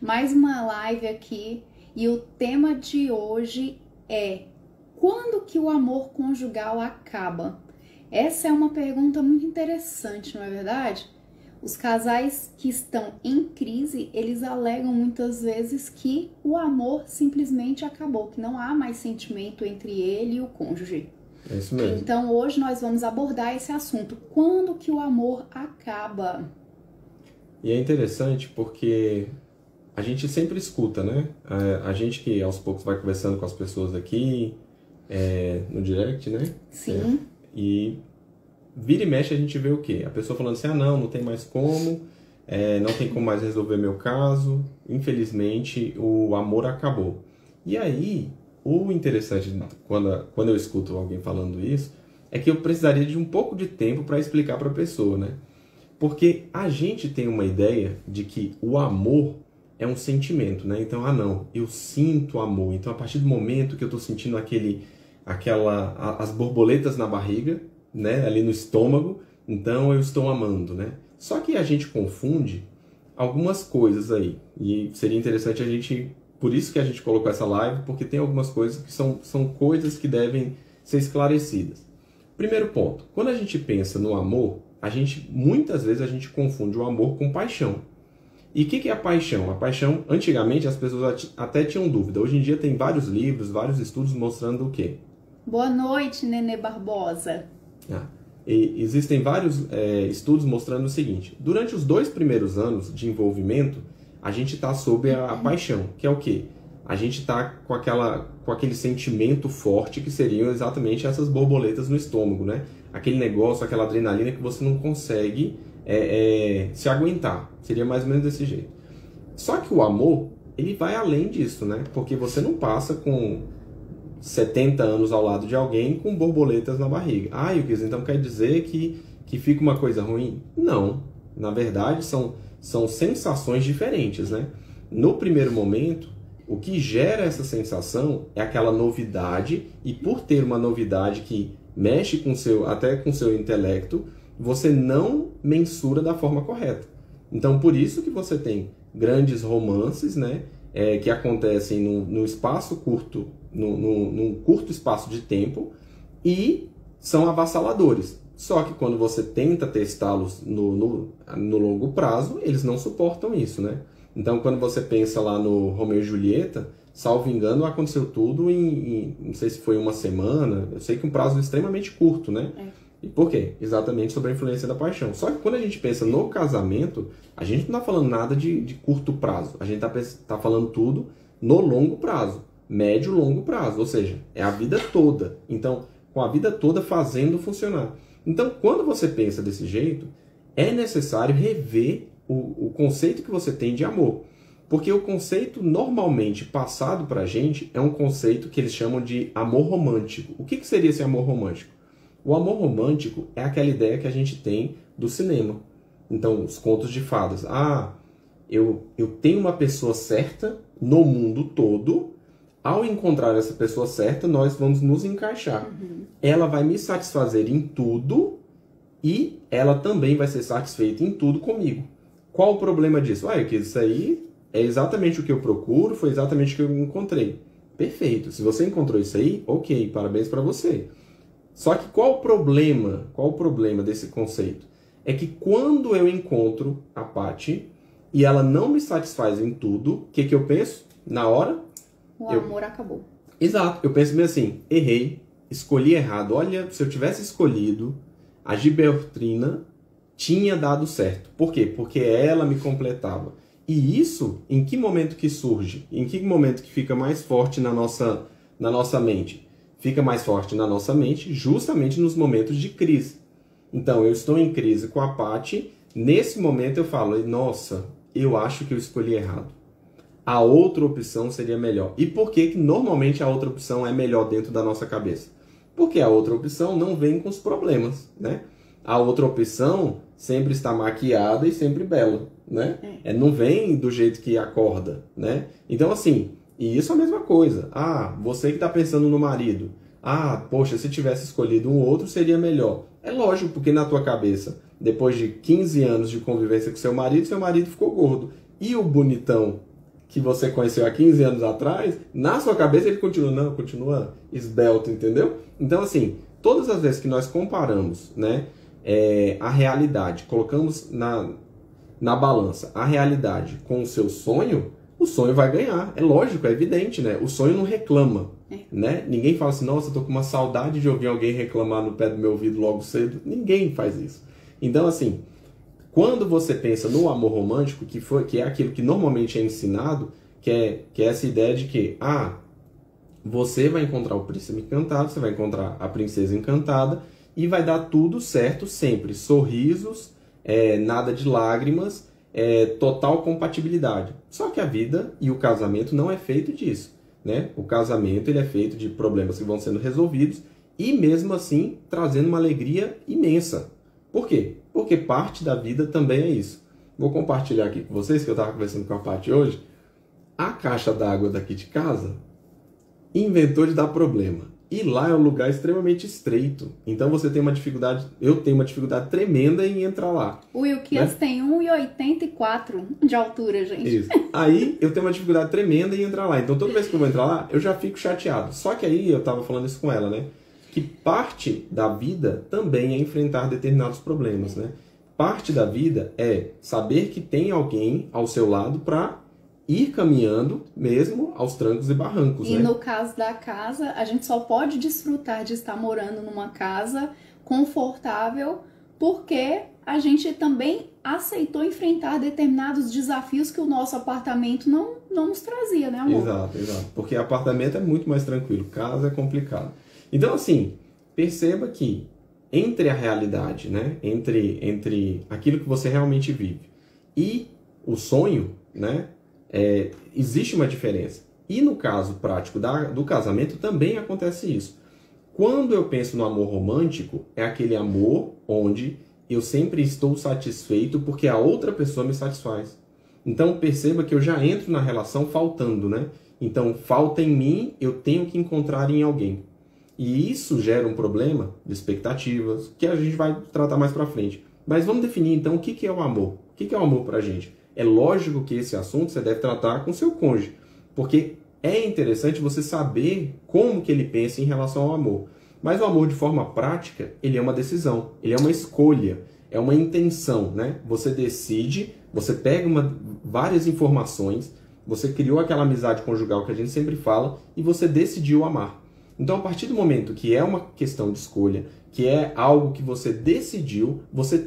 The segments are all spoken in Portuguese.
Mais uma live aqui e o tema de hoje é: quando que o amor conjugal acaba? Essa é uma pergunta muito interessante, não é verdade? Os casais que estão em crise, eles alegam muitas vezes que o amor simplesmente acabou, que não há mais sentimento entre ele e o cônjuge. É isso mesmo. Então hoje nós vamos abordar esse assunto. Quando que o amor acaba? E é interessante porque a gente sempre escuta, né? A gente que aos poucos vai conversando com as pessoas aqui, no direct, né? Sim. E vira e mexe a gente vê o quê? A pessoa falando assim, não tem mais como, não tem como mais resolver meu caso, infelizmente o amor acabou. E aí, o interessante quando eu escuto alguém falando isso, é que eu precisaria de um pouco de tempo para explicar para a pessoa, né? Porque a gente tem uma ideia de que o amor é um sentimento, né? Então, não, eu sinto amor. Então, a partir do momento que eu estou sentindo as borboletas na barriga, né? Ali no estômago, então eu estou amando, né? Só que a gente confunde algumas coisas aí. E seria interessante por isso que a gente colocou essa live, porque tem algumas coisas que são coisas que devem ser esclarecidas. Primeiro ponto, quando a gente pensa no amor, muitas vezes a gente confunde o amor com paixão. E o que é a paixão? A paixão, antigamente as pessoas até tinham dúvida. Hoje em dia tem vários livros, vários estudos mostrando o quê? Boa noite, Nenê Barbosa. E existem vários estudos mostrando o seguinte. Durante os 2 primeiros anos de envolvimento, a gente está sob a paixão, que é o quê? A gente está com aquele sentimento forte que seriam exatamente essas borboletas no estômago, né? Aquele negócio, aquela adrenalina que você não consegue se aguentar. Seria mais ou menos desse jeito. Só que o amor, ele vai além disso, né? Porque você não passa com 70 anos ao lado de alguém com borboletas na barriga. Então quer dizer que fica uma coisa ruim? Não. Na verdade, são sensações diferentes, né? No primeiro momento, o que gera essa sensação é aquela novidade, e por ter uma novidade que mexe até com o seu intelecto, você não mensura da forma correta. Então, por isso que você tem grandes romances, né, que acontecem no espaço curto, num curto espaço de tempo, e são avassaladores. Só que quando você tenta testá-los no longo prazo, eles não suportam isso, né? Então, quando você pensa lá no Romeu e Julieta, salvo engano, aconteceu tudo não sei se foi uma semana, eu sei que um prazo extremamente curto, né? E por quê? Exatamente sobre a influência da paixão. Só que quando a gente pensa no casamento, a gente não está falando nada de curto prazo. A gente tá falando tudo no longo prazo, médio e longo prazo, ou seja, é a vida toda. Então, com a vida toda fazendo funcionar. Então, quando você pensa desse jeito, é necessário rever o conceito que você tem de amor. Porque o conceito normalmente passado para a gente é um conceito que eles chamam de amor romântico. O que seria esse amor romântico? O amor romântico é aquela ideia que a gente tem do cinema. Então, os contos de fadas. Eu tenho uma pessoa certa no mundo todo. Ao encontrar essa pessoa certa, nós vamos nos encaixar. Ela vai me satisfazer em tudo e ela também vai ser satisfeita em tudo comigo. Qual o problema disso? Isso aí é exatamente o que eu procuro, foi exatamente o que eu encontrei. Perfeito. Se você encontrou isso aí, ok, parabéns para você. Só que qual o problema desse conceito? É que quando eu encontro a Paty e ela não me satisfaz em tudo, o que eu penso? Na hora? O amor acabou. Exato. Eu penso meio assim, errei, escolhi errado. Olha, se eu tivesse escolhido a Gilbertina, tinha dado certo. Por quê? Porque ela me completava. E isso, em que momento que surge? Em que momento que fica mais forte na nossa mente? Fica mais forte na nossa mente justamente nos momentos de crise. Então, eu estou em crise com a Paty, nesse momento eu falo, nossa, eu acho que eu escolhi errado. A outra opção seria melhor. E por que normalmente a outra opção é melhor dentro da nossa cabeça? Porque a outra opção não vem com os problemas, né? A outra opção sempre está maquiada e sempre bela, né? Não vem do jeito que acorda, né? Então, assim, e isso é a mesma coisa. Você que está pensando no marido. Poxa, se tivesse escolhido um outro, seria melhor. É lógico, porque na tua cabeça, depois de 15 anos de convivência com seu marido ficou gordo. E o bonitão que você conheceu há 15 anos atrás, na sua cabeça ele continua esbelto, entendeu? Então, assim, todas as vezes que nós comparamos, né, a realidade, colocamos na balança a realidade com o seu sonho, o sonho vai ganhar. É lógico, é evidente, né? O sonho não reclama, né? Ninguém fala assim, nossa, eu tô com uma saudade de ouvir alguém reclamar no pé do meu ouvido logo cedo. Ninguém faz isso. Então, assim, quando você pensa no amor romântico, que é aquilo que normalmente é ensinado, que é essa ideia de que, você vai encontrar o príncipe encantado, você vai encontrar a princesa encantada e vai dar tudo certo sempre. Sorrisos, nada de lágrimas, total compatibilidade. Só que a vida e o casamento não é feito disso, né? O casamento ele é feito de problemas que vão sendo resolvidos e mesmo assim trazendo uma alegria imensa. Por quê? Porque parte da vida também é isso. Vou compartilhar aqui com vocês, que eu estava conversando com a Paty hoje. A caixa d'água daqui de casa inventou de dar problema. E lá é um lugar extremamente estreito. Então você tem uma dificuldade, eu tenho uma dificuldade tremenda em entrar lá. O Wilkias, né? Tem 1,84 de altura, gente. Isso. Aí eu tenho uma dificuldade tremenda em entrar lá. Então toda vez que eu vou entrar lá, eu já fico chateado. Só que aí eu estava falando isso com ela, né? Que parte da vida também é enfrentar determinados problemas, né? Parte da vida é saber que tem alguém ao seu lado para ir caminhando mesmo aos trancos e barrancos, né? E no caso da casa, a gente só pode desfrutar de estar morando numa casa confortável porque a gente também aceitou enfrentar determinados desafios que o nosso apartamento não nos trazia, né, amor? Exato. Porque apartamento é muito mais tranquilo, casa é complicado. Então, assim, perceba que entre a realidade, né, entre aquilo que você realmente vive e o sonho, né, existe uma diferença. E no caso prático do casamento também acontece isso. Quando eu penso no amor romântico, é aquele amor onde eu sempre estou satisfeito porque a outra pessoa me satisfaz. Então perceba que eu já entro na relação faltando, né? Então falta em mim, eu tenho que encontrar em alguém. E isso gera um problema de expectativas, que a gente vai tratar mais pra frente. Mas vamos definir então o que é o amor. O que é o amor pra gente? É lógico que esse assunto você deve tratar com seu cônjuge, porque é interessante você saber como que ele pensa em relação ao amor. Mas o amor de forma prática, ele é uma decisão, ele é uma escolha, é uma intenção, né? Você decide, você pega várias informações, você criou aquela amizade conjugal que a gente sempre fala e você decidiu amar. Então, a partir do momento que é uma questão de escolha, que é algo que você decidiu, você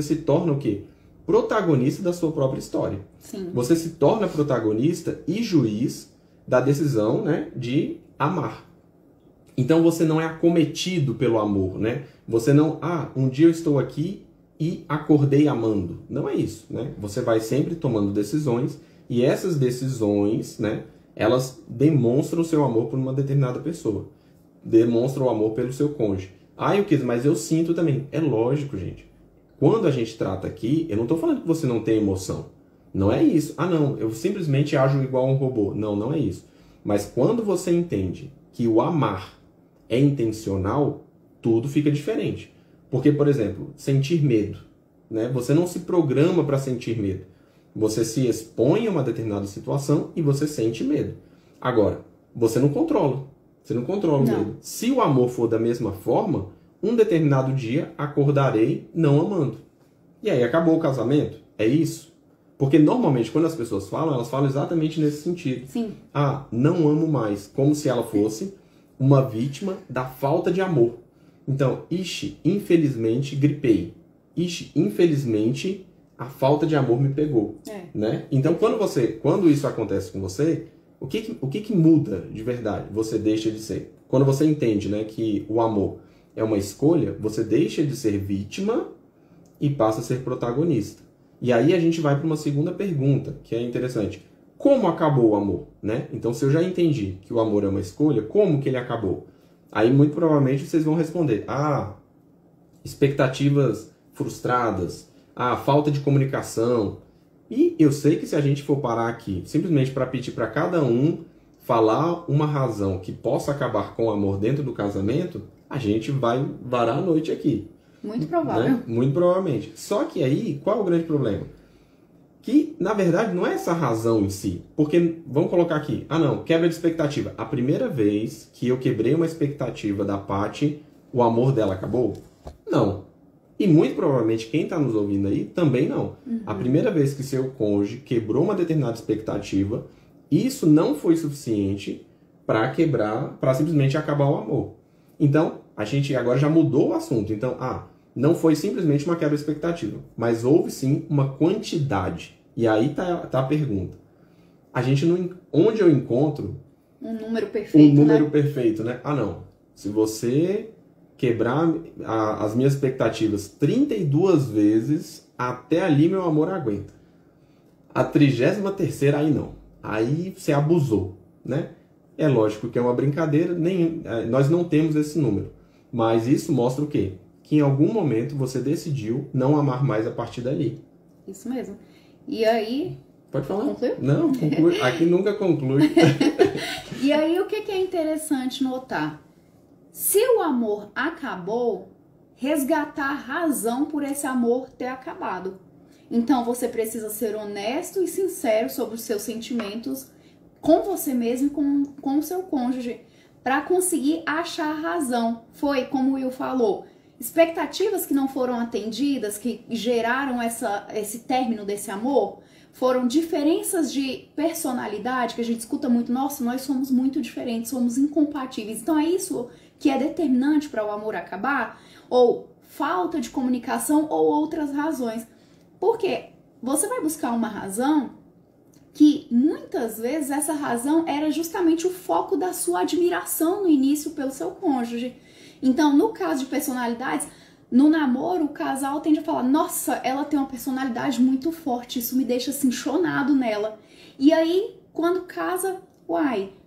se torna o quê? Protagonista da sua própria história. Sim. Você se torna protagonista e juiz da decisão, né, de amar. Então você não é acometido pelo amor, né? Você não, um dia eu estou aqui e acordei amando. Não é isso, né? Você vai sempre tomando decisões e essas decisões, né, elas demonstram o seu amor por uma determinada pessoa. Demonstram o amor pelo seu cônjuge. Mas eu sinto também. É lógico, gente. Quando a gente trata aqui, eu não estou falando que você não tem emoção. Não é isso. Não, eu simplesmente ajo igual um robô. Não, não é isso. Mas quando você entende que o amar é intencional, tudo fica diferente. Porque, por exemplo, sentir medo, né? Você não se programa para sentir medo. Você se expõe a uma determinada situação e você sente medo. Agora, você não controla. Você não controla o medo. Se o amor for da mesma forma, um determinado dia acordarei não amando. E aí acabou o casamento? É isso? Porque normalmente quando as pessoas falam, elas falam exatamente nesse sentido. Sim. Não amo mais. Como se ela fosse uma vítima da falta de amor. Então, infelizmente gripei. Infelizmente a falta de amor me pegou. Né? Então, quando isso acontece com você, o que muda de verdade? Você deixa de ser. Quando você entende, né, que o amor é uma escolha, você deixa de ser vítima e passa a ser protagonista. E aí a gente vai para uma segunda pergunta, que é interessante. Como acabou o amor? Né? Então, se eu já entendi que o amor é uma escolha, como que ele acabou? Aí, muito provavelmente, vocês vão responder. Expectativas frustradas. Falta de comunicação. E eu sei que se a gente for parar aqui, simplesmente para pedir para cada um falar uma razão que possa acabar com o amor dentro do casamento, a gente vai varar a noite aqui. Muito provável. Né? Muito provavelmente. Só que aí, qual é o grande problema? Que, na verdade, não é essa razão em si. Porque, vamos colocar aqui, não, quebra de expectativa. A primeira vez que eu quebrei uma expectativa da Paty, o amor dela acabou? Não. E muito provavelmente quem está nos ouvindo aí também não. A primeira vez que seu cônjuge quebrou uma determinada expectativa, isso não foi suficiente para quebrar, para simplesmente acabar o amor. Então, a gente agora já mudou o assunto. Então, não foi simplesmente uma quebra de expectativa, mas houve sim uma quantidade. E aí tá a pergunta. A gente não, onde eu encontro um número perfeito, perfeito, né? Não. Se você quebrar as minhas expectativas 32 vezes, até ali meu amor aguenta. A 33ª aí não. Aí você abusou, né? É lógico que é uma brincadeira, nós não temos esse número. Mas isso mostra o quê? Que em algum momento você decidiu não amar mais a partir dali. Isso mesmo. E aí... Pode falar. Concluiu? Não, conclui. Aqui nunca conclui. E aí o que é interessante notar? Se o amor acabou, resgatar a razão por esse amor ter acabado. Então você precisa ser honesto e sincero sobre os seus sentimentos com você mesmo e com o seu cônjuge para conseguir achar a razão. Foi, como o Will falou, expectativas que não foram atendidas, que geraram esse término desse amor, foram diferenças de personalidade, que a gente escuta muito, nossa, nós somos muito diferentes, somos incompatíveis. Então é isso que é determinante para o amor acabar? Ou falta de comunicação ou outras razões? Porque você vai buscar uma razão que muitas vezes essa razão era justamente o foco da sua admiração no início pelo seu cônjuge. Então, no caso de personalidades, no namoro, o casal tende a falar, nossa, ela tem uma personalidade muito forte, isso me deixa assim, chonado nela. E aí, quando casa,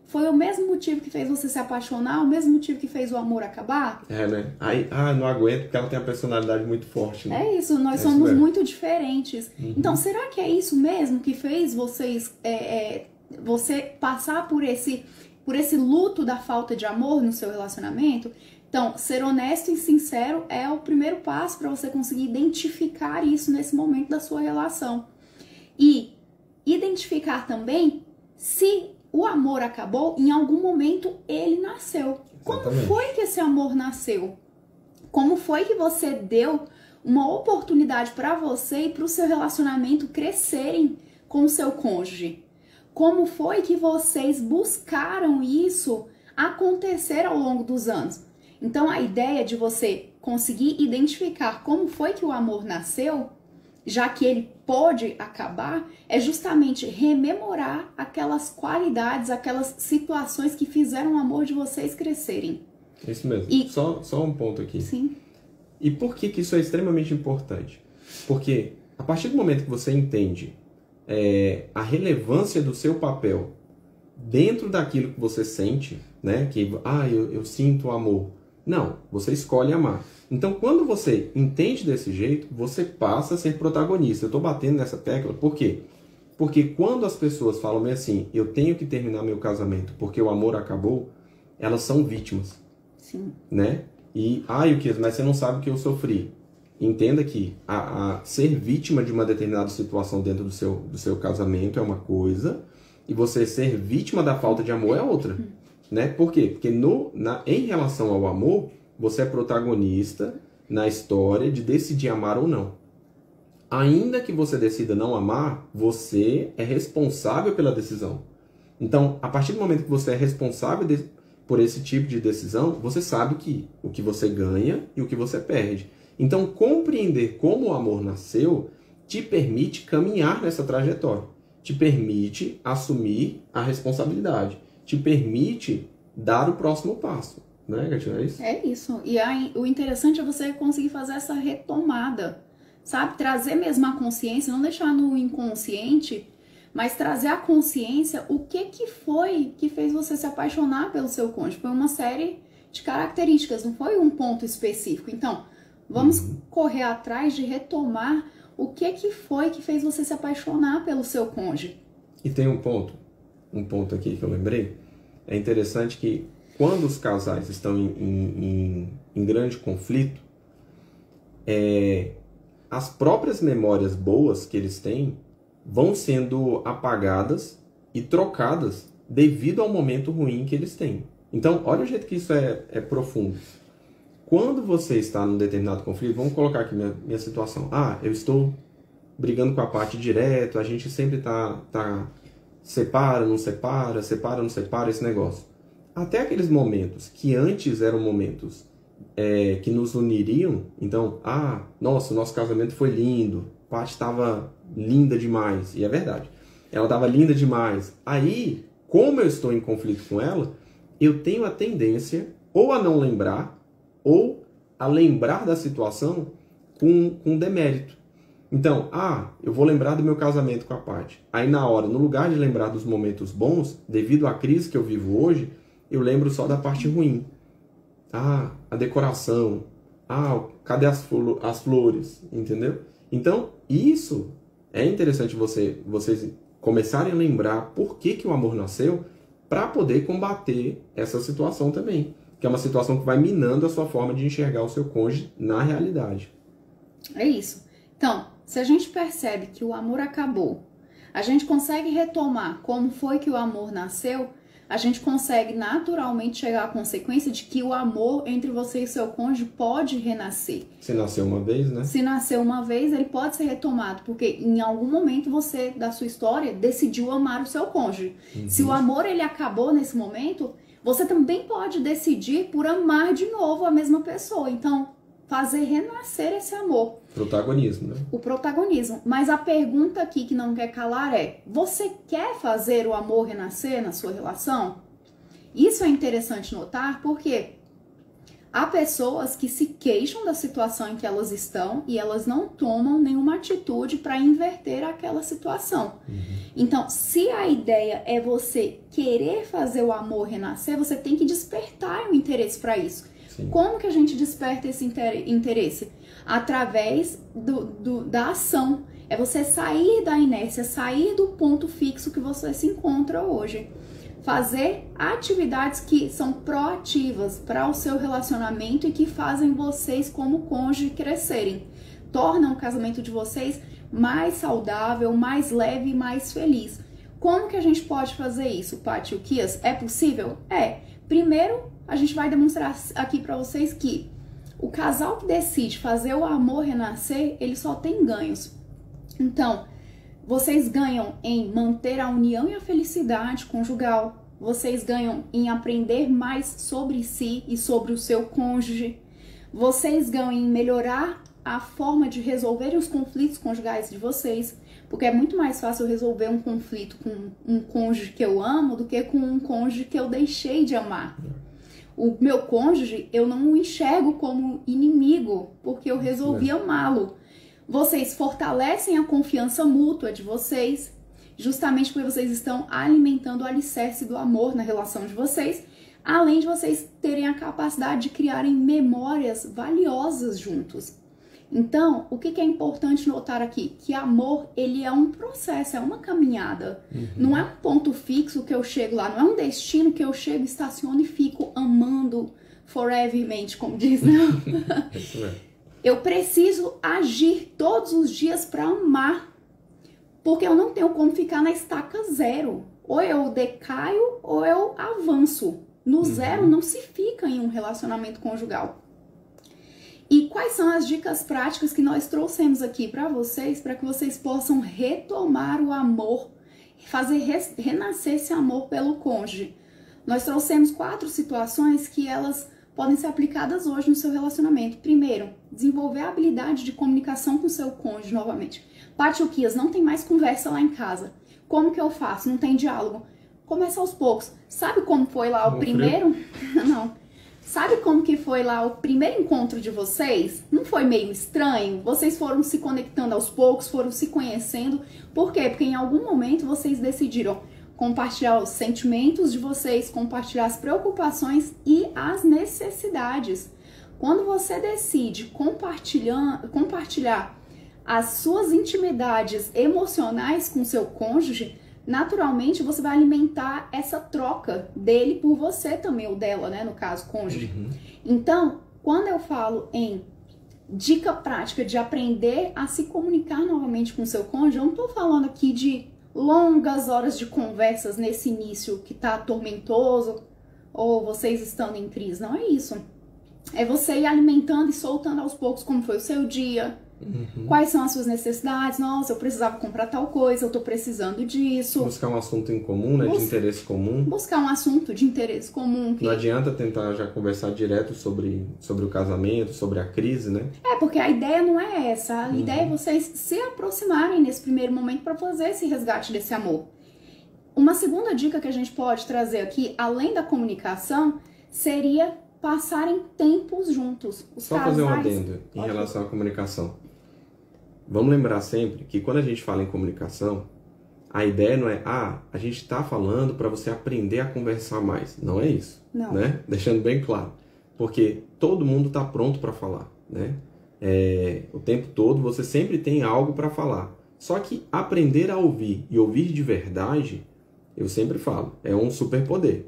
foi o mesmo motivo que fez você se apaixonar, o mesmo motivo que fez o amor acabar? Né? Aí, não aguento porque ela tem uma personalidade muito forte, né? É isso, nós somos muito diferentes. Então, será que é isso mesmo que fez vocês, você passar por esse luto da falta de amor no seu relacionamento? Então, ser honesto e sincero é o primeiro passo para você conseguir identificar isso nesse momento da sua relação. E identificar também se o amor acabou, em algum momento ele nasceu. Como foi que esse amor nasceu? Como foi que você deu uma oportunidade para você e para o seu relacionamento crescerem com o seu cônjuge? Como foi que vocês buscaram isso acontecer ao longo dos anos? Então, a ideia de você conseguir identificar como foi que o amor nasceu, já que ele pode acabar, é justamente rememorar aquelas qualidades, aquelas situações que fizeram o amor de vocês crescerem. Isso mesmo. Só um ponto aqui. Sim. E por que isso é extremamente importante? Porque a partir do momento que você entende a relevância do seu papel dentro daquilo que você sente, né? Que, eu sinto amor. Não, você escolhe amar. Então, quando você entende desse jeito, você passa a ser protagonista. Eu estou batendo nessa tecla, por quê? Porque quando as pessoas falam bem assim, eu tenho que terminar meu casamento porque o amor acabou, elas são vítimas. Sim. Né? E, mas você não sabe o que eu sofri. Entenda que a ser vítima de uma determinada situação dentro do seu casamento é uma coisa, e você ser vítima da falta de amor é outra. Né? Por quê? Porque em relação ao amor, você é protagonista na história de decidir amar ou não. Ainda que você decida não amar, você é responsável pela decisão. Então, a partir do momento que você é responsável por esse tipo de decisão, você sabe o que você ganha e o que você perde. Então, compreender como o amor nasceu te permite caminhar nessa trajetória. Te permite assumir a responsabilidade. Te permite dar o próximo passo. Né, Gatinho? É isso? É isso. E aí, o interessante é você conseguir fazer essa retomada. Sabe? Trazer mesmo a consciência, não deixar no inconsciente, mas trazer a consciência o que foi que fez você se apaixonar pelo seu cônjuge. Foi uma série de características, não foi um ponto específico. Então, vamos correr atrás de retomar o que foi que fez você se apaixonar pelo seu cônjuge. E tem um ponto aqui que eu lembrei. É interessante que quando os casais estão em grande conflito, as próprias memórias boas que eles têm vão sendo apagadas e trocadas devido ao momento ruim que eles têm. Então, olha o jeito que isso é profundo. Quando você está num determinado conflito, vamos colocar aqui minha situação. Eu estou brigando com a parte direto, a gente sempre tá separa, não separa, separa, não separa, esse negócio. Até aqueles momentos que antes eram momentos que nos uniriam, então, nossa, o nosso casamento foi lindo, a Paty estava linda demais, e é verdade, ela estava linda demais. Aí, como eu estou em conflito com ela, eu tenho a tendência ou a não lembrar, ou a lembrar da situação com demérito. Então, eu vou lembrar do meu casamento com a Paty. Aí na hora, no lugar de lembrar dos momentos bons, devido à crise que eu vivo hoje, eu lembro só da parte ruim. A decoração. Cadê as flores? Entendeu? Então, isso é interessante vocês começarem a lembrar por que o amor nasceu, para poder combater essa situação também. Que é uma situação que vai minando a sua forma de enxergar o seu cônjuge na realidade. É isso. Então, se a gente percebe que o amor acabou, a gente consegue retomar como foi que o amor nasceu, a gente consegue naturalmente chegar à consequência de que o amor entre você e seu cônjuge pode renascer. Se nasceu uma vez, né? Se nasceu uma vez, ele pode ser retomado, porque em algum momento você, da sua história, decidiu amar o seu cônjuge. Uhum. Se o amor ele acabou nesse momento, você também pode decidir por amar de novo a mesma pessoa. Então, fazer renascer esse amor. Protagonismo, né? O protagonismo. Mas a pergunta aqui que não quer calar é: você quer fazer o amor renascer na sua relação? Isso é interessante notar porque há pessoas que se queixam da situação em que elas estão e elas não tomam nenhuma atitude para inverter aquela situação. Uhum. Então, se a ideia é você querer fazer o amor renascer, você tem que despertar o interesse para isso. Sim. Como que a gente desperta esse interesse? Através da ação. É você sair da inércia, sair do ponto fixo que você se encontra hoje. Fazer atividades que são proativas para o seu relacionamento e que fazem vocês como cônjuge crescerem. Tornam o casamento de vocês mais saudável, mais leve e mais feliz. Como que a gente pode fazer isso, Paty e o Kias? É possível? É. Primeiro, a gente vai demonstrar aqui para vocês que o casal que decide fazer o amor renascer, ele só tem ganhos. Então, vocês ganham em manter a união e a felicidade conjugal. Vocês ganham em aprender mais sobre si e sobre o seu cônjuge. Vocês ganham em melhorar a forma de resolver os conflitos conjugais de vocês. Porque é muito mais fácil resolver um conflito com um cônjuge que eu amo do que com um cônjuge que eu deixei de amar. O meu cônjuge, eu não o enxergo como inimigo, porque eu resolvi amá-lo. Vocês fortalecem a confiança mútua de vocês, justamente porque vocês estão alimentando o alicerce do amor na relação de vocês, além de vocês terem a capacidade de criarem memórias valiosas juntos. Então, o que é importante notar aqui? Que amor, ele é um processo, é uma caminhada. Uhum. Não é um ponto fixo que eu chego lá, não é um destino que eu chego, estaciono e fico amando forevermente, como diz, né? Eu preciso agir todos os dias para amar, porque eu não tenho como ficar na estaca zero. Ou eu decaio ou eu avanço. No zero não se fica em um relacionamento conjugal. E quais são as dicas práticas que nós trouxemos aqui para vocês, para que vocês possam retomar o amor, fazer renascer esse amor pelo cônjuge? Nós trouxemos 4 situações que elas podem ser aplicadas hoje no seu relacionamento. Primeiro, desenvolver a habilidade de comunicação com o seu cônjuge novamente. Paty e Kias, não tem mais conversa lá em casa. Como que eu faço? Não tem diálogo. Começa aos poucos. Sabe como foi lá o primeiro? Não. Sabe como que foi lá o primeiro encontro de vocês? Não foi meio estranho? Vocês foram se conectando aos poucos, foram se conhecendo. Por quê? Porque em algum momento vocês decidiram compartilhar os sentimentos de vocês, compartilhar as preocupações e as necessidades. Quando você decide compartilhar as suas intimidades emocionais com seu cônjuge, naturalmente você vai alimentar essa troca dele por você também, ou dela, né, no caso, cônjuge. Uhum. Então, quando eu falo em dica prática de aprender a se comunicar novamente com o seu cônjuge, eu não tô falando aqui de longas horas de conversas nesse início que tá tormentoso ou vocês estando em crise, não é isso. É você ir alimentando e soltando aos poucos como foi o seu dia, quais são as suas necessidades. Nossa, eu precisava comprar tal coisa, eu tô precisando disso. Buscar um assunto em comum, né? De interesse comum. Buscar um assunto de interesse comum. Não adianta tentar já conversar direto sobre o casamento, sobre a crise, né? Porque a ideia não é essa. A ideia é vocês se aproximarem nesse primeiro momento para fazer esse resgate desse amor. Uma segunda dica que a gente pode trazer aqui, além da comunicação, seria passarem tempos juntos. Os Só fazer um adendo em relação à comunicação. Vamos lembrar sempre que quando a gente fala em comunicação, a ideia não é, a gente está falando para você aprender a conversar mais. Não é isso. Não. Né? Deixando bem claro. Porque todo mundo está pronto para falar. Né? O tempo todo você sempre tem algo para falar. Só que aprender a ouvir e ouvir de verdade, eu sempre falo, é um superpoder.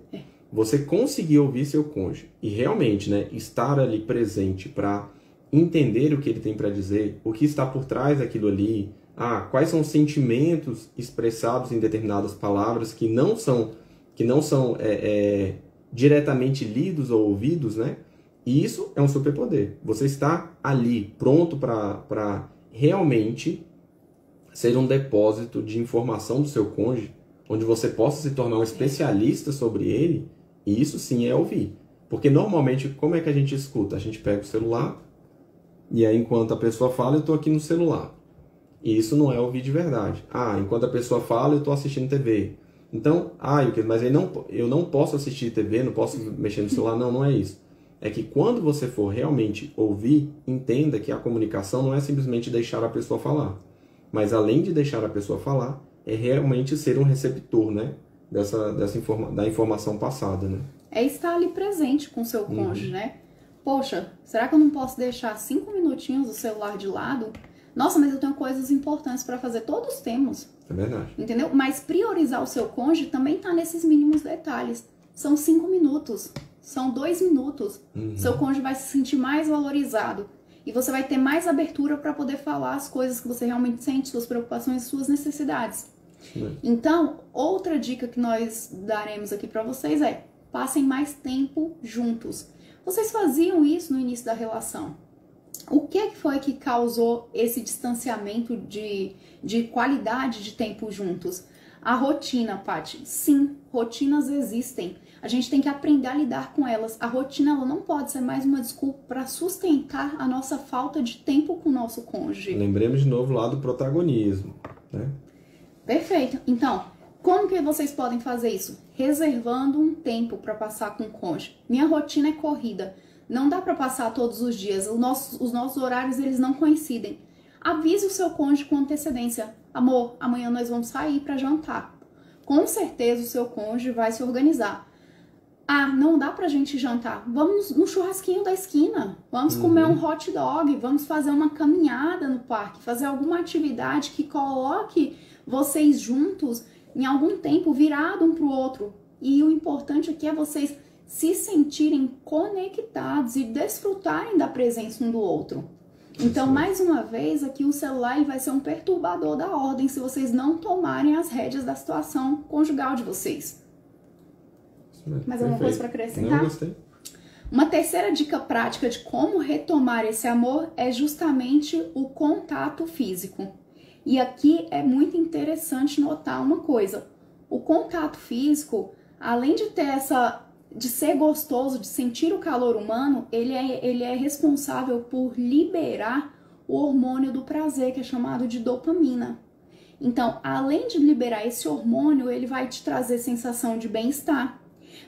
Você conseguir ouvir seu cônjuge e realmente, né, estar ali presente para entender o que ele tem para dizer, o que está por trás daquilo ali, quais são os sentimentos expressados em determinadas palavras que não são diretamente lidos ou ouvidos, né? E isso é um superpoder. Você está ali pronto para realmente ser um depósito de informação do seu cônjuge, onde você possa se tornar um especialista sobre ele. E isso sim é ouvir. Porque normalmente, como é que a gente escuta? A gente pega o celular e aí enquanto a pessoa fala, eu estou aqui no celular. E isso não é ouvir de verdade. Enquanto a pessoa fala, eu estou assistindo TV. Então, mas eu não posso assistir TV, não posso mexer no celular. Não é isso. É que quando você for realmente ouvir, entenda que a comunicação não é simplesmente deixar a pessoa falar. Mas além de deixar a pessoa falar, é realmente ser um receptor, né? Da informação passada, né? É estar ali presente com o seu cônjuge, né? Poxa, será que eu não posso deixar 5 minutinhos o celular de lado? Nossa, mas eu tenho coisas importantes para fazer. Todos temos. É verdade. Entendeu? Mas priorizar o seu cônjuge também tá nesses mínimos detalhes. São 5 minutos, são 2 minutos. Seu cônjuge vai se sentir mais valorizado. E você vai ter mais abertura para poder falar as coisas que você realmente sente, suas preocupações, suas necessidades. Então, outra dica que nós daremos aqui para vocês é: passem mais tempo juntos. Vocês faziam isso no início da relação. O que foi que causou esse distanciamento de qualidade de tempo juntos? A rotina, Paty. Sim, rotinas existem. A gente tem que aprender a lidar com elas. A rotina ela não pode ser mais uma desculpa para sustentar a nossa falta de tempo com o nosso cônjuge. Lembremos de novo lá do protagonismo, né? Perfeito. Então, como que vocês podem fazer isso? Reservando um tempo para passar com o cônjuge. Minha rotina é corrida. Não dá para passar todos os dias. Os nossos horários eles não coincidem. Avise o seu cônjuge com antecedência. Amor, amanhã nós vamos sair para jantar. Com certeza o seu cônjuge vai se organizar. Não dá pra gente jantar. Vamos no churrasquinho da esquina. Vamos comer um hot dog. Vamos fazer uma caminhada no parque. Fazer alguma atividade que coloque vocês juntos em algum tempo virado um pro outro. E o importante aqui é vocês se sentirem conectados e desfrutarem da presença um do outro. Então, mais uma vez, aqui o celular ele vai ser um perturbador da ordem se vocês não tomarem as rédeas da situação conjugal de vocês. Mais alguma coisa para acrescentar? Não, gostei. Uma terceira dica prática de como retomar esse amor é justamente o contato físico. E aqui é muito interessante notar uma coisa. O contato físico, além de ter de ser gostoso, de sentir o calor humano, ele é responsável por liberar o hormônio do prazer, que é chamado de dopamina. Então, além de liberar esse hormônio, ele vai te trazer sensação de bem-estar,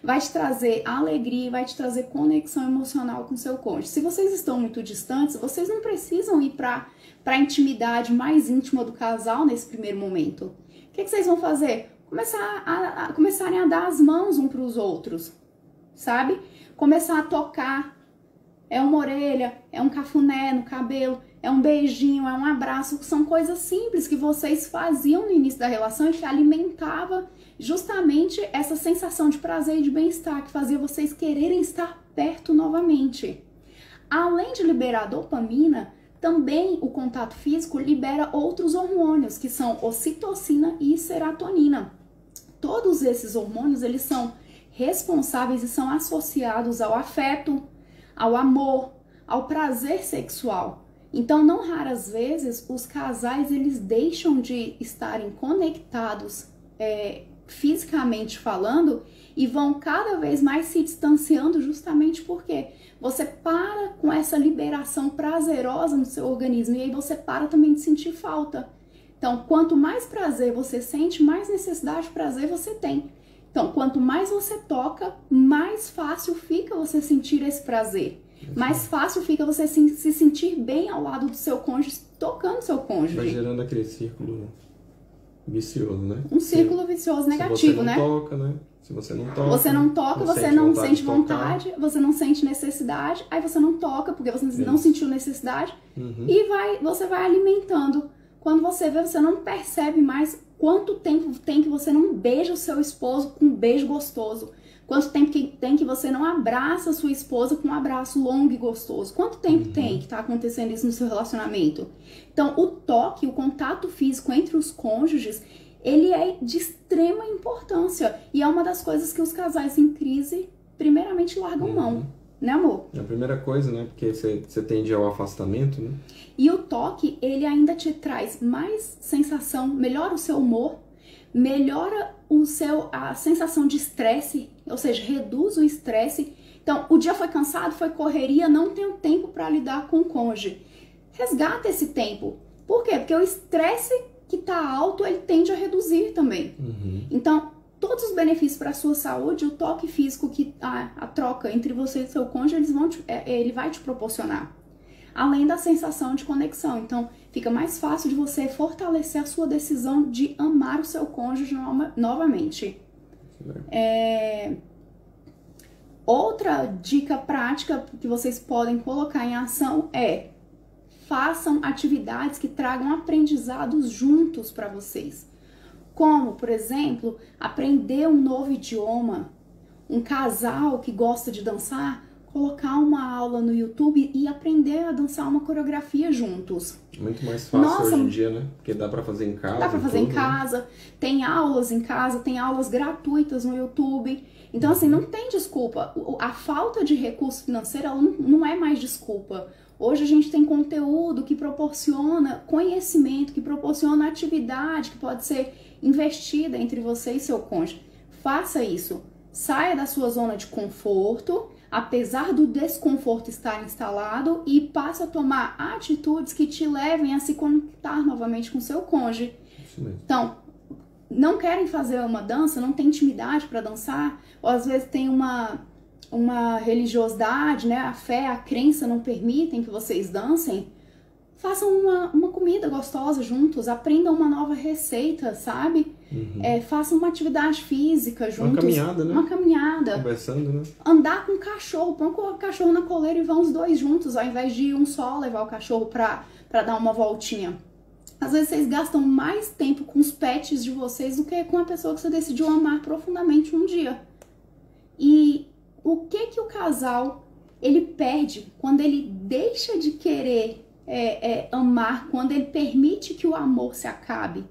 vai te trazer alegria, vai te trazer conexão emocional com seu cônjuge. Se vocês estão muito distantes, vocês não precisam ir para a intimidade mais íntima do casal nesse primeiro momento. O que vocês vão fazer? Começarem a dar as mãos um para os outros, sabe? Começar a tocar. É uma orelha, é um cafuné no cabelo, é um beijinho, é um abraço. São coisas simples que vocês faziam no início da relação e que alimentava justamente essa sensação de prazer e de bem-estar, que fazia vocês quererem estar perto novamente. Além de liberar dopamina, também o contato físico libera outros hormônios, que são ocitocina e serotonina. Todos esses hormônios, eles são responsáveis e são associados ao afeto, ao amor, ao prazer sexual. Então, não raras vezes, os casais, eles deixam de estarem conectados fisicamente falando e vão cada vez mais se distanciando, justamente porque você para com essa liberação prazerosa no seu organismo e aí você para também de sentir falta. Então, quanto mais prazer você sente, mais necessidade de prazer você tem. Então, quanto mais você toca, mais fácil fica você sentir esse prazer. Mais fácil fica você se sentir bem ao lado do seu cônjuge, tocando seu cônjuge. Vai gerando aquele círculo vicioso, né? Um círculo vicioso negativo, né? Se você não toca, né? Se você não toca, você não toca, você não sente vontade, você não sente necessidade, aí você não toca porque você não sentiu necessidade e você vai alimentando. Quando você vê, você não percebe mais quanto tempo tem que você não beija o seu esposo com um beijo gostoso. Quanto tempo que tem que você não abraça a sua esposa com um abraço longo e gostoso. Quanto tempo tem que tá acontecendo isso no seu relacionamento? Então, o toque, o contato físico entre os cônjuges, ele é de extrema importância. E é uma das coisas que os casais em crise, primeiramente, largam mão. Né, amor? É a primeira coisa, né? Porque você tende ao afastamento, né? E o toque, ele ainda te traz mais sensação, melhora o seu humor, melhora a sensação de estresse, ou seja, reduz o estresse. Então, o dia foi cansado, foi correria, não tenho tempo para lidar com o cônjuge. Resgata esse tempo. Por quê? Porque o estresse que está alto, ele tende a reduzir também. Então, todos os benefícios para a sua saúde, o toque físico, que a troca entre você e seu cônjuge, ele vai te proporcionar. Além da sensação de conexão. Então, fica mais fácil de você fortalecer a sua decisão de amar o seu cônjuge novamente. Outra dica prática que vocês podem colocar em ação é: façam atividades que tragam aprendizados juntos para vocês. Como, por exemplo, aprender um novo idioma. Um casal que gosta de dançar, colocar uma aula no YouTube e aprender a dançar uma coreografia juntos. Muito mais fácil hoje em dia, né? Porque dá pra fazer em casa. Dá pra fazer em casa. Tem aulas em casa, tem aulas gratuitas no YouTube. Então, assim, não tem desculpa. A falta de recurso financeiro, ela não é mais desculpa. Hoje a gente tem conteúdo que proporciona conhecimento, que proporciona atividade, que pode ser investida entre você e seu cônjuge. Faça isso. Saia da sua zona de conforto, apesar do desconforto estar instalado, e passe a tomar atitudes que te levem a se conectar novamente com seu cônjuge. Isso mesmo. Então, não querem fazer uma dança, não tem intimidade para dançar, ou às vezes tem uma religiosidade, né? A fé, a crença não permitem que vocês dancem. Façam uma comida gostosa juntos, aprendam uma nova receita, sabe? Façam uma atividade física juntos. Uma caminhada, né? Uma caminhada. Conversando, né? Andar com o cachorro, põe o cachorro na coleira e vão os dois juntos, ao invés de um só levar o cachorro pra dar uma voltinha. Às vezes vocês gastam mais tempo com os pets de vocês do que com a pessoa que você decidiu amar profundamente um dia. E o que o casal, ele perde quando ele deixa de querer amar, quando ele permite que o amor se acabe?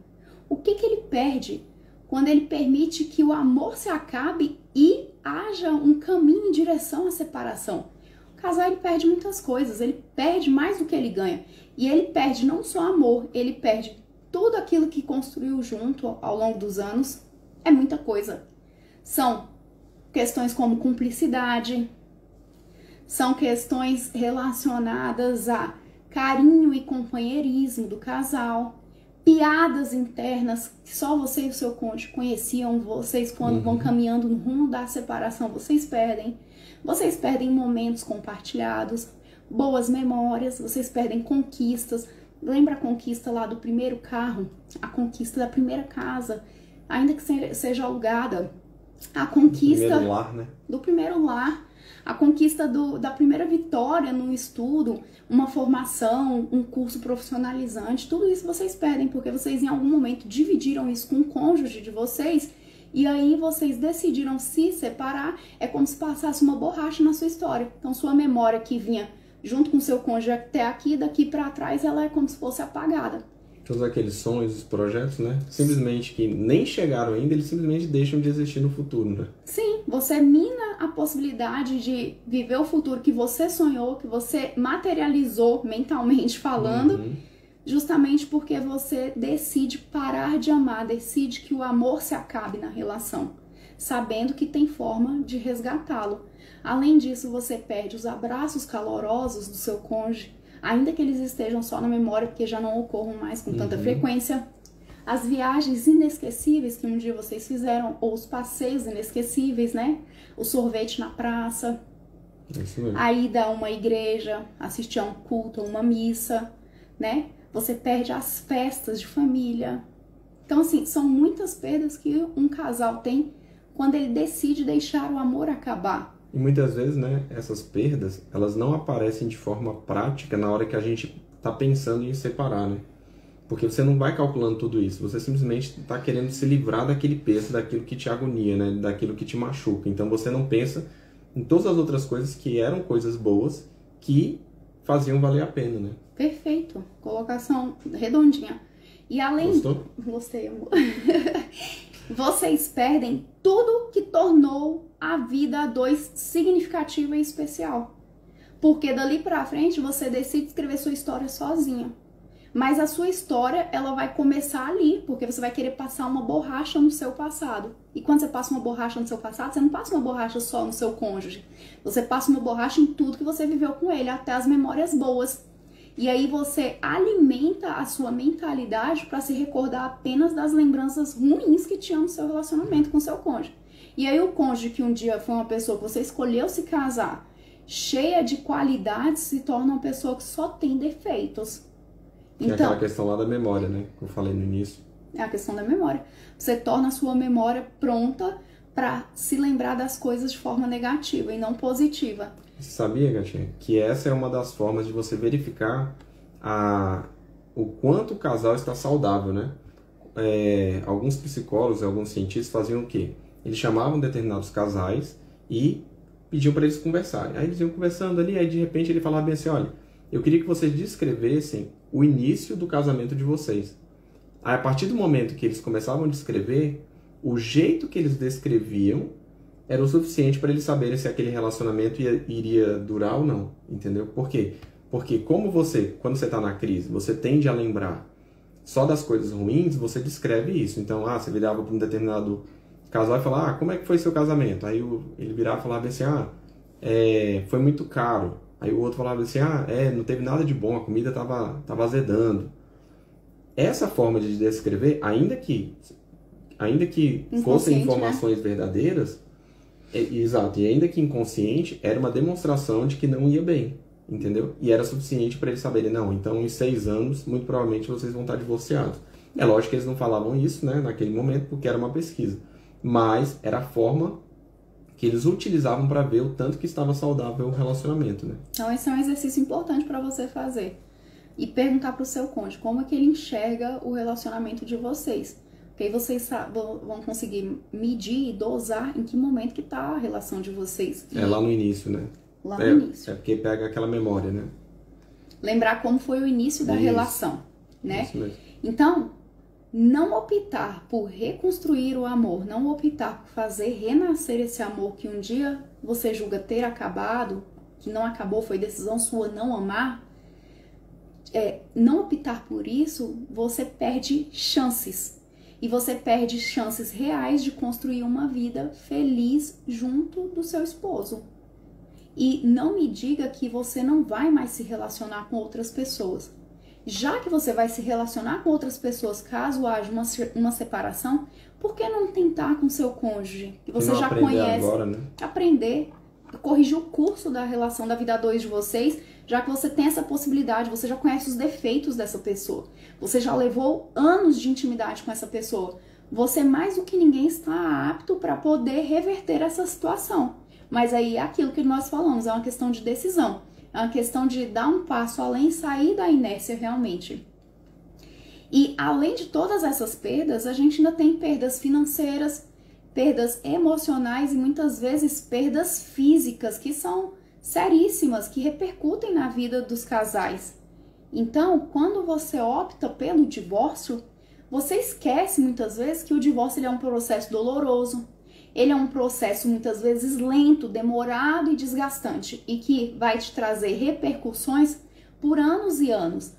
O que ele perde quando ele permite que o amor se acabe e haja um caminho em direção à separação? O casal, ele perde muitas coisas, ele perde mais do que ele ganha. E ele perde não só amor, ele perde tudo aquilo que construiu junto ao longo dos anos. É muita coisa. São questões como cumplicidade, são questões relacionadas a carinho e companheirismo do casal, piadas internas que só você e o seu cônjuge conheciam. Vocês, quando vão caminhando no rumo da separação, vocês perdem momentos compartilhados, boas memórias, vocês perdem conquistas. Lembra a conquista lá do primeiro carro, a conquista da primeira casa, ainda que seja alugada, a conquista primeiro lar, né? Do primeiro lar, a conquista da primeira vitória no estudo, uma formação, um curso profissionalizante. Tudo isso vocês perdem porque vocês em algum momento dividiram isso com o cônjuge de vocês e aí vocês decidiram se separar. É como se passasse uma borracha na sua história. Então sua memória que vinha junto com o seu cônjuge até aqui, daqui para trás ela é como se fosse apagada. Todos aqueles sonhos, os projetos, né? Simplesmente que nem chegaram ainda, eles simplesmente deixam de existir no futuro, né? Sim, você mina a possibilidade de viver o futuro que você sonhou, que você materializou mentalmente falando, justamente porque você decide parar de amar, decide que o amor se acabe na relação, sabendo que tem forma de resgatá-lo. Além disso, você perde os abraços calorosos do seu cônjuge, ainda que eles estejam só na memória, porque já não ocorram mais com tanta frequência. As viagens inesquecíveis que um dia vocês fizeram, ou os passeios inesquecíveis, né? O sorvete na praça, a ida a uma igreja, assistir a um culto, a uma missa, né? Você perde as festas de família. Então, assim, são muitas perdas que um casal tem quando ele decide deixar o amor acabar. E muitas vezes, né, essas perdas, elas não aparecem de forma prática na hora que a gente está pensando em separar, né? Porque você não vai calculando tudo isso, você simplesmente está querendo se livrar daquele peso, daquilo que te agonia, né, daquilo que te machuca. Então você não pensa em todas as outras coisas que eram coisas boas, que faziam valer a pena, né? Perfeito, colocação redondinha. E além... Gostou? Gostei, amor. Vocês perdem tudo que tornou a vida a dois significativa e especial. Porque dali pra frente você decide escrever sua história sozinha. Mas a sua história, ela vai começar ali, porque você vai querer passar uma borracha no seu passado. E quando você passa uma borracha no seu passado, você não passa uma borracha só no seu cônjuge. Você passa uma borracha em tudo que você viveu com ele, até as memórias boas. E aí você alimenta a sua mentalidade para se recordar apenas das lembranças ruins que tinha no seu relacionamento com o seu cônjuge. E aí o cônjuge que um dia foi uma pessoa que você escolheu se casar, cheia de qualidades, se torna uma pessoa que só tem defeitos. Então, é aquela questão lá da memória, né? Que eu falei no início. É a questão da memória. Você torna a sua memória pronta para se lembrar das coisas de forma negativa e não positiva. Você sabia, Gatinha, que essa é uma das formas de você verificar o quanto o casal está saudável, né? Alguns psicólogos, alguns cientistas faziam o quê? Eles chamavam determinados casais e pediam para eles conversarem. Aí eles iam conversando ali, aí de repente ele falava bem assim, olha, eu queria que vocês descrevessem o início do casamento de vocês. Aí, a partir do momento que eles começavam a descrever, o jeito que eles descreviam era o suficiente para eles saberem se aquele relacionamento iria durar ou não, entendeu? Por quê? Porque como quando você está na crise, você tende a lembrar só das coisas ruins, você descreve isso. Então, você virava para um determinado casal e falava, como é que foi seu casamento? Aí ele virava e falava assim, foi muito caro. Aí o outro falava assim, não teve nada de bom, a comida tava azedando. Essa forma de descrever, ainda que fossem informações, né, verdadeiras, exato, e ainda que inconsciente, era uma demonstração de que não ia bem, entendeu? E era suficiente para eles saberem, não, então em 6 anos, muito provavelmente vocês vão estar divorciados. É lógico que eles não falavam isso, né, naquele momento, porque era uma pesquisa. Mas era a forma que eles utilizavam para ver o tanto que estava saudável o relacionamento, né? Então esse é um exercício importante para você fazer. E perguntar para o seu cônjuge como é que ele enxerga o relacionamento de vocês. Porque aí vocês vão conseguir medir e dosar em que momento que está a relação de vocês. Lá no início, né? Lá no início. É porque pega aquela memória, né? Lembrar como foi o início da relação, né? Isso mesmo. Então, não optar por reconstruir o amor, não optar por fazer renascer esse amor que um dia você julga ter acabado, que não acabou, foi decisão sua não amar, não optar por isso, você perde chances. E você perde chances reais de construir uma vida feliz junto do seu esposo. E não me diga que você não vai mais se relacionar com outras pessoas. Já que você vai se relacionar com outras pessoas caso haja uma separação, por que não tentar com seu cônjuge, que você já conhece, agora, né? Aprender, corrigir o curso da relação da vida a dois de vocês, já que você tem essa possibilidade, você já conhece os defeitos dessa pessoa, você já levou anos de intimidade com essa pessoa, você mais do que ninguém está apto para poder reverter essa situação. Mas aí é aquilo que nós falamos, é uma questão de decisão. É uma questão de dar um passo além e sair da inércia realmente. E além de todas essas perdas, a gente ainda tem perdas financeiras, perdas emocionais e muitas vezes perdas físicas, que são seríssimas que repercutem na vida dos casais. Então, quando você opta pelo divórcio, você esquece muitas vezes que o divórcio ele é um processo doloroso, ele é um processo muitas vezes lento, demorado e desgastante e que vai te trazer repercussões por anos e anos.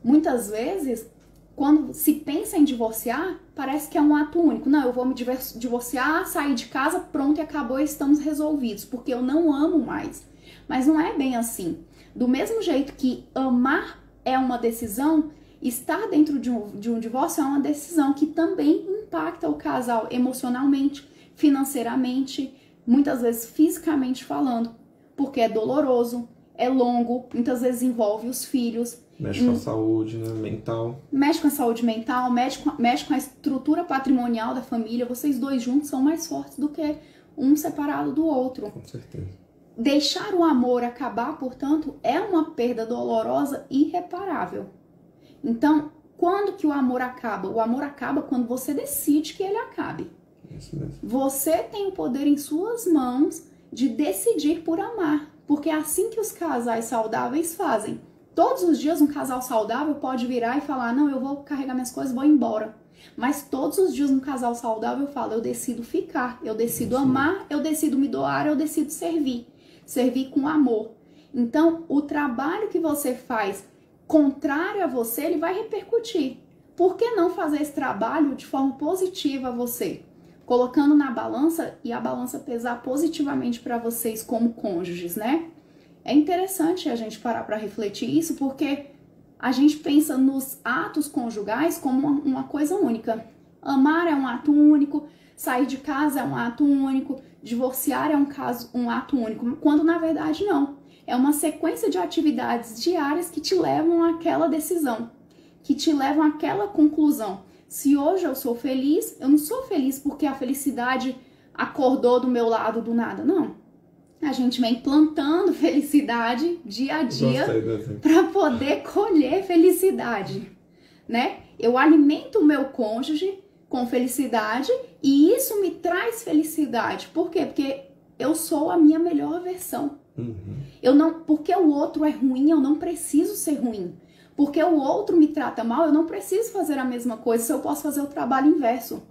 Muitas vezes, quando se pensa em divorciar, parece que é um ato único. Não, eu vou me divorciar, sair de casa, pronto e acabou e estamos resolvidos, porque eu não amo mais. Mas não é bem assim. Do mesmo jeito que amar é uma decisão, estar dentro de um divórcio é uma decisão que também impacta o casal emocionalmente, financeiramente, muitas vezes fisicamente falando, porque é doloroso, é longo, muitas vezes envolve os filhos. Mexe com a saúde, né, mental. Mexe com a saúde mental, mexe com a estrutura patrimonial da família. Vocês dois juntos são mais fortes do que um separado do outro. Com certeza. Deixar o amor acabar, portanto, é uma perda dolorosa e irreparável. Então, quando que o amor acaba? O amor acaba quando você decide que ele acabe. Isso mesmo. Você tem o poder em suas mãos de decidir por amar, porque é assim que os casais saudáveis fazem. Todos os dias um casal saudável pode virar e falar, não, eu vou carregar minhas coisas e vou embora. Mas todos os dias um casal saudável fala, eu decido ficar, eu decido amar, eu decido me doar, eu decido servir. Servir com amor. Então, o trabalho que você faz contrário a você, ele vai repercutir. Por que não fazer esse trabalho de forma positiva a você? Colocando na balança e a balança pesar positivamente para vocês como cônjuges, né? É interessante a gente parar para refletir isso, porque a gente pensa nos atos conjugais como uma coisa única. Amar é um ato único, sair de casa é um ato único, divorciar é um ato único, quando na verdade não. É uma sequência de atividades diárias que te levam àquela decisão, que te levam àquela conclusão. Se hoje eu sou feliz, eu não sou feliz porque a felicidade acordou do meu lado do nada, não. A gente vem plantando felicidade dia a dia para poder colher felicidade, né? Eu alimento o meu cônjuge com felicidade e isso me traz felicidade. Por quê? Porque eu sou a minha melhor versão. Porque o outro é ruim, eu não preciso ser ruim. Porque o outro me trata mal, eu não preciso fazer a mesma coisa se eu posso fazer o trabalho inverso.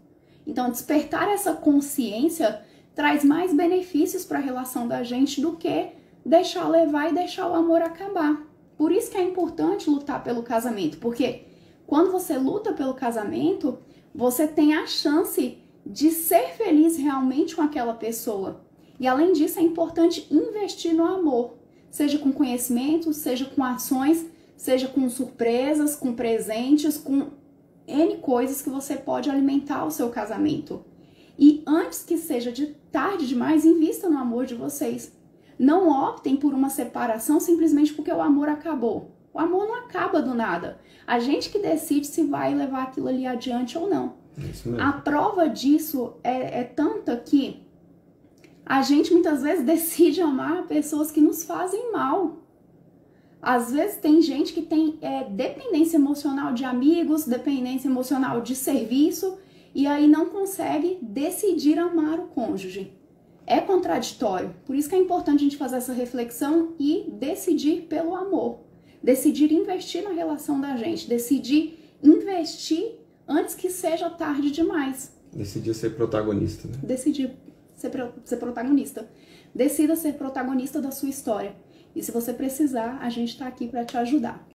Então, despertar essa consciência traz mais benefícios para a relação da gente do que deixar levar e deixar o amor acabar. Por isso que é importante lutar pelo casamento, porque quando você luta pelo casamento, você tem a chance de ser feliz realmente com aquela pessoa. E além disso, é importante investir no amor, seja com conhecimento, seja com ações, seja com surpresas, com presentes, com N coisas que você pode alimentar o seu casamento. E antes que seja tarde demais, invista no amor de vocês. Não optem por uma separação simplesmente porque o amor acabou. O amor não acaba do nada. A gente que decide se vai levar aquilo ali adiante ou não. A prova disso é tanta que a gente muitas vezes decide amar pessoas que nos fazem mal. Às vezes tem gente que tem dependência emocional de amigos, dependência emocional de serviço, e aí não consegue decidir amar o cônjuge. É contraditório. Por isso que é importante a gente fazer essa reflexão e decidir pelo amor. Decidir investir na relação da gente. Decidir investir antes que seja tarde demais. Decidir ser protagonista, né? Decidir ser protagonista. Decida ser protagonista da sua história. E se você precisar, a gente está aqui para te ajudar.